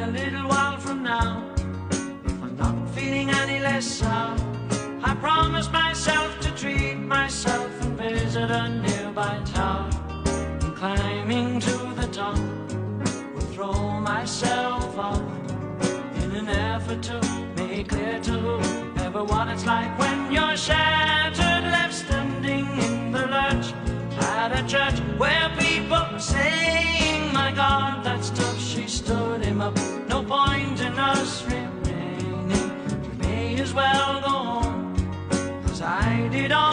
a little while from now, if I'm not feeling any less sour, I promise myself to treat myself and visit a nearby tower. And climbing to the top, will throw myself off in an effort to make clear to whoever what it's like when you're shattered, left standing in the lurch at a church where people are saying, my God, that's tough, she stood him up. No point in us remaining, we may as well go home, 'cause I did all